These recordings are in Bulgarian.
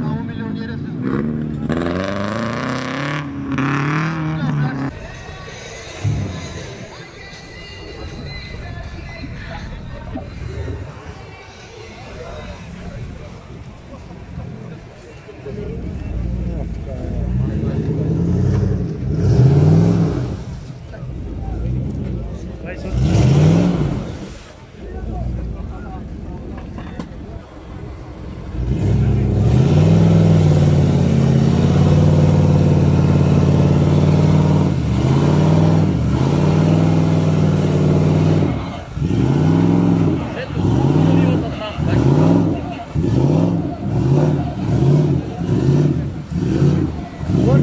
Само милионери се стоят.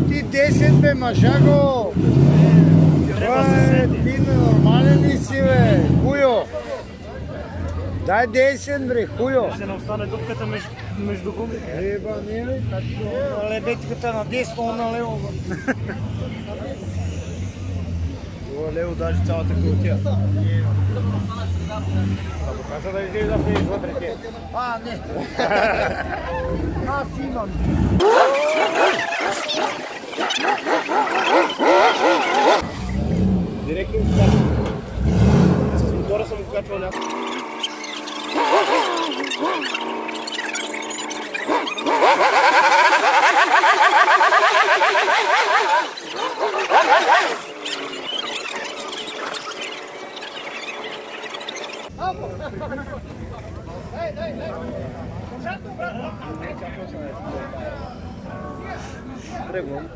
Ти 10 бе, мъжаго! Ти нормален ли си бе, хуйо? Дай 10 бре, хуйо! Ще не остане дупката между гумите. Еба, не бе, лебедката на десно, на лево. Това лево даже цялата култия. Каза да излезе да влезеш вътре те. А, не. Аз имам. Директно с мотора съм го качвал някакво. Тръгвам.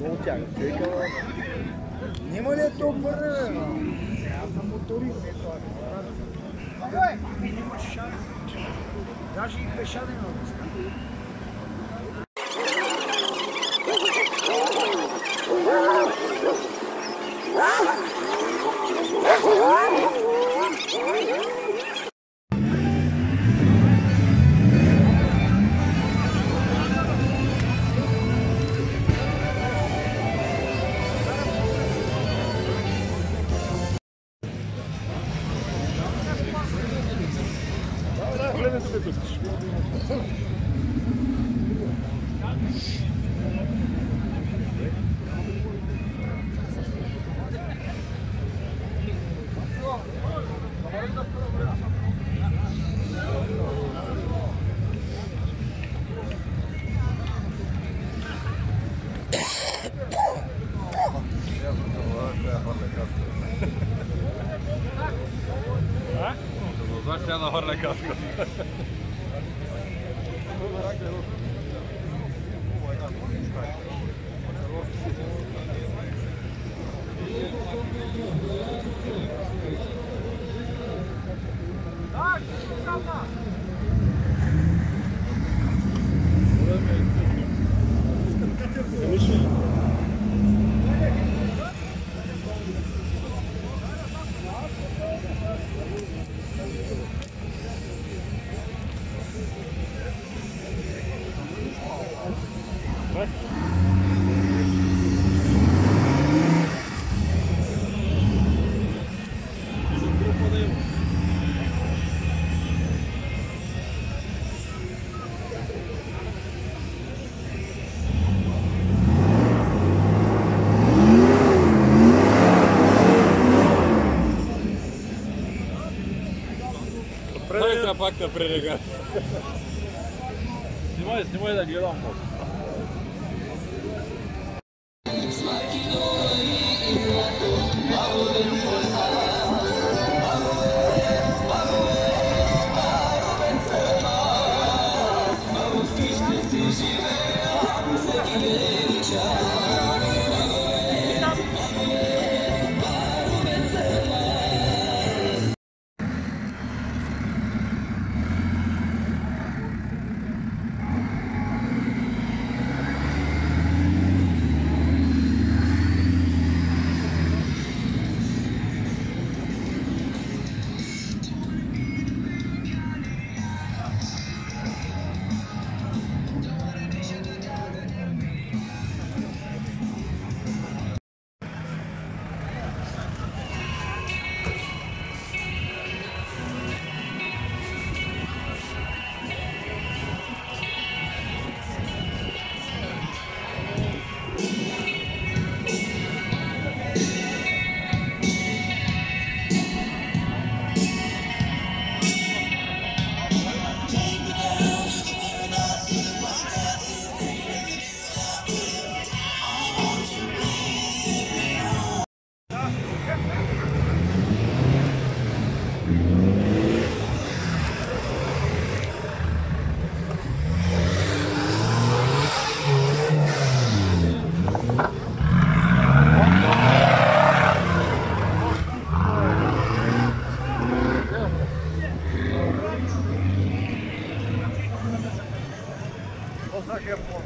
Много тяга. Нема ли е то пърне? Аз съм моторист. Имаш шанс. Даже и пешаден да стане. Znaš jedna horna kaska. Дай сега пак да прелега. Снимай да гледам после. svake pol.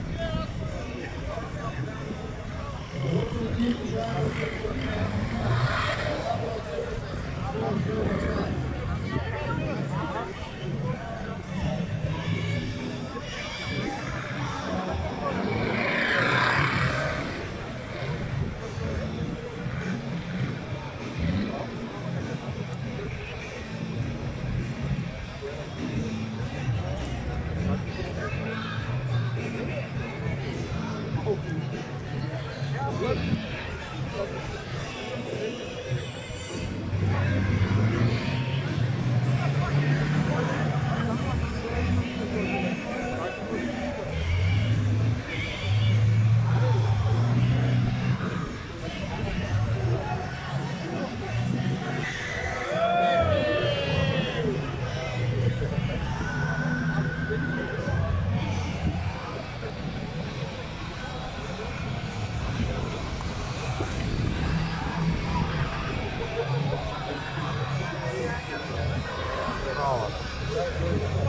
Bravo.